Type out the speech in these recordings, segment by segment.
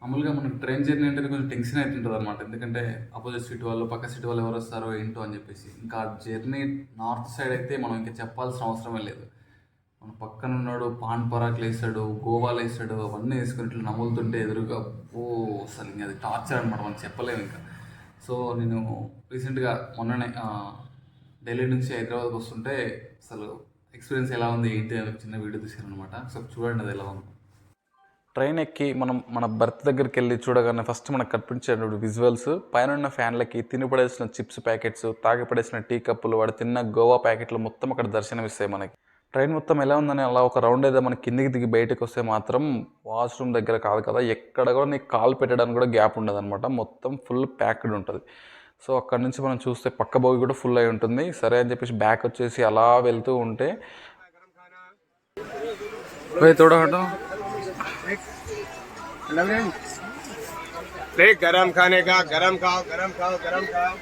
మామూలుగా మనకు train journey అంటేనే కొంచెం టెన్షన్ అయితుంటదనమాట. ఎందుకంటే అపోజిట్ సీట్ వాళ్ళు, పక్క సీట్ వాళ్ళు ఎవరొస్తారో ఏంటో అని జెప్పేసి. ఇంకా జర్నీ నార్త్ సైడ్ అయితే మనం ఇంక చెప్పాల్సిన అవసరమే లేదు. మన పక్కనున్నోడు పాన్ పరాకులేస్తాడు, గోవాలేస్తాడు, అవన్నీ యేసుకొని ఇట్లా నములుతుంటే ఎదురుగా అసలు ఇంక అది టార్చర్ అనమాట. మనం చెప్పలేమింక. సో, నేను రీసెంట్‌గా మొన్ననే ఢిల్లీ నుంచి హైదరాబాద్‌కి వస్తుంటే అసలు ఎక్స్‌పీరియన్స్ ఎలా ఉంది, ఏంటి అని ఒక చిన్న వీడియో తీశాననమాట. ఒకసారి చూడండి అది ఎలా ఉందో. ట్రైన్ ఎక్కి మనం మన బెర్త్ దగ్గరికి వెళ్ళి చూడగానే ఫస్ట్ మనకు కనిపించేటువంటి విజువల్స్ పైన ఫ్యాన్లకి తిని పడేసిన చిప్స్ ప్యాకెట్స్, తాగి పడేసిన టీ కప్పులు, వాడు తిన్న గోవా ప్యాకెట్లు మొత్తం అక్కడ దర్శనమిస్తాయి మనకి. ట్రైన్ మొత్తం ఎలా ఉందని అలా ఒక రౌండ్ ఏదో మనకి కిందికి దిగి బయటకు వస్తే మాత్రం వాష్రూమ్ దగ్గర కాదు కదా, ఎక్కడ కూడా నీకు కాలు పెట్టడానికి కూడా గ్యాప్ ఉండదు అనమాట. మొత్తం ఫుల్ ప్యాక్డ్ ఉంటుంది. సో అక్కడ నుంచి మనం చూస్తే పక్క బోగి కూడా ఫుల్ అయి ఉంటుంది. సరే అని చెప్పేసి బ్యాక్ వచ్చేసి అలా వెళ్తూ ఉంటే తోడహటం गरम खाने का गरम खाओ गरम खाओ गरम खाओ.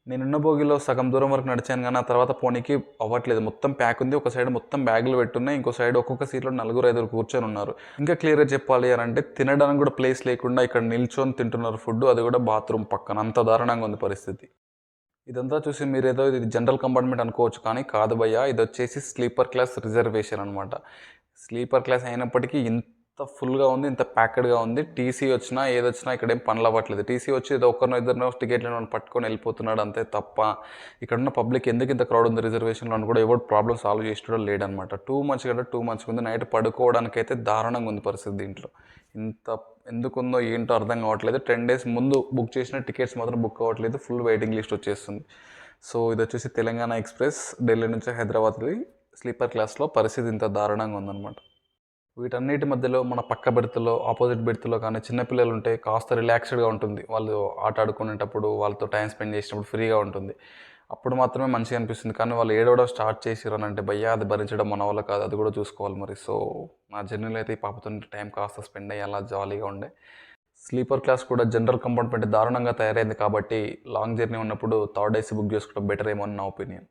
నేనున్న భోగిలో సగం దూరం వరకు నడిచాను కానీ ఆ తర్వాత పోనీకి అవ్వట్లేదు. మొత్తం ప్యాక్ ఉంది. ఒక సైడ్ మొత్తం బ్యాగులు పెట్టున్నాయి. ఇంకో సైడ్ ఒక్కొక్క సీట్లో 4-5 కూర్చొని ఉన్నారు. ఇంకా క్లియర్గా చెప్పాలి అని అంటే తినడానికి కూడా ప్లేస్ లేకుండా ఇక్కడ నిల్చొని తింటున్నారు ఫుడ్, అది కూడా బాత్రూమ్ పక్కన. అంత దారుణంగా ఉంది పరిస్థితి. ఇదంతా చూసి మీరేదో ఇది జనరల్ కంపార్ట్మెంట్ అనుకోవచ్చు, కానీ కాదు భయ్య, ఇది వచ్చేసి స్లీపర్ క్లాస్ రిజర్వేషన్ అనమాట. స్లీపర్ క్లాస్ అయినప్పటికీ ఇంత ఫుల్గా ఉంది, ఇంత ప్యాక్డ్గా ఉంది. టీసీ వచ్చినా ఏదొచ్చినా ఇక్కడ ఏం పనులు అవ్వట్లేదు. టీసీ వచ్చి ఏదో ఒక్కరినో ఇద్దరినో టికెట్లను పట్టుకొని వెళ్ళిపోతున్నాడు అంతే తప్ప ఇక్కడున్న పబ్లిక్ ఎందుకు ఇంత క్రౌడ్ ఉంది రిజర్వేషన్లో అని కూడా ఎవరు ప్రాబ్లమ్ సాల్వ్ చేసేటో లేడనమాట. టూ మచ్గా ఉంది. నైట్ పడుకోవడానికైతే దారుణంగా ఉంది పరిస్థితి దీంట్లో. ఇంత ఎందుకుందో ఏంటో అర్థం కావట్లేదు. 10 days ముందు బుక్ చేసిన టికెట్స్ మాత్రం బుక్ అవ్వట్లేదు. ఫుల్ వెయిటింగ్ లిస్ట్ వచ్చేస్తుంది. సో ఇది వచ్చేసి తెలంగాణ ఎక్స్ప్రెస్ ఢిల్లీ నుంచి హైదరాబాద్కి స్లీపర్ క్లాస్లో పరిస్థితి ఇంత దారుణంగా ఉందన్నమాట. వీటన్నిటి మధ్యలో మన పక్క బెర్త్లో, ఆపోజిట్ బెర్త్లో కానీ చిన్నపిల్లలు ఉంటే కాస్త రిలాక్స్డ్గా ఉంటుంది. వాళ్ళు ఆట ఆడుకునేటప్పుడు, వాళ్ళతో టైం స్పెండ్ చేసినప్పుడు ఫ్రీగా ఉంటుంది. అప్పుడు మాత్రమే మంచిగా అనిపిస్తుంది. కానీ వాళ్ళు ఏడవడం స్టార్ట్ చేసిరనంటే భయ్యా అది భరించడం మన వల్ల కాదు, అది కూడా చూసుకోవాలి మరి. సో నా జర్నీలో అయితే ఈ పాపతో టైం కాస్త స్పెండ్ అయ్యి అలా జాలీగా ఉండే. స్లీపర్ క్లాస్ కూడా జనరల్ కంపార్ట్మెంట్ దారుణంగా తయారైంది కాబట్టి లాంగ్ జర్నీ ఉన్నప్పుడు థర్డ్ ఏసీ బుక్ చేసుకోవడం బెటర్ ఏమో అని నా ఒపీనియన్.